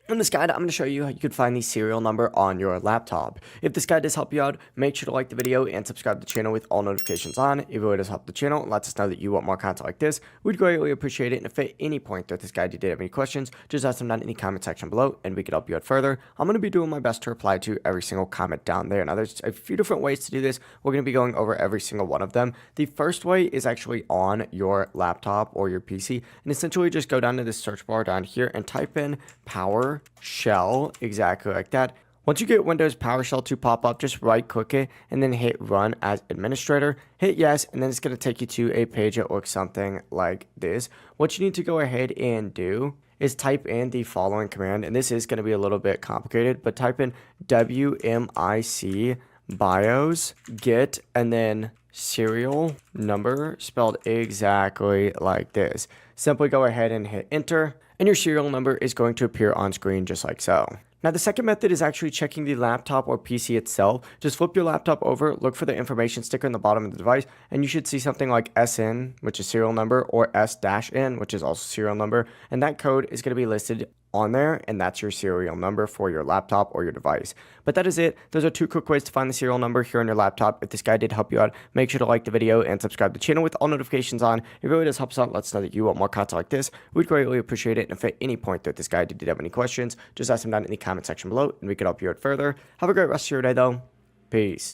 In this guide, I'm going to show you how you could find the serial number on your laptop. If this guide does help you out, make sure to like the video and subscribe to the channel with all notifications on. If it really does help the channel and lets us know that you want more content like this, we'd greatly appreciate it. And if at any point throughout this guide you did have any questions, just ask them down in the comment section below and we could help you out further. I'm going to be doing my best to reply to every single comment down there. Now, there's a few different ways to do this. We're going to be going over every single one of them. The first way is actually on your laptop or your PC, and essentially just go down to this search bar down here and type in PowerShell. Exactly like that. Once you get Windows PowerShell to pop up, just right click it and then hit run as administrator, hit yes, and then it's going to take you to a page that looks something like this. What you need to go ahead and do is type in the following command, and this is going to be a little bit complicated, but type in WMIC BIOS get and then serial number spelled exactly like this. Simply go ahead and hit enter, and your serial number is going to appear on screen just like so. Now, the second method is actually checking the laptop or PC itself. Just flip your laptop over, look for the information sticker in the bottom of the device, and you should see something like SN, which is serial number, or S-N, which is also serial number, and that code is going to be listed on there, and that's your serial number for your laptop or your device. But that is it. Those are two quick ways to find the serial number here on your laptop. If this guide did help you out, make sure to like the video and subscribe to the channel with all notifications on. It really does help us out. Let us know that you want more content like this. We'd greatly appreciate it. And if at any point that this guide did have any questions, just ask them down in the comment section below and we can help you out further. Have a great rest of your day though. Peace.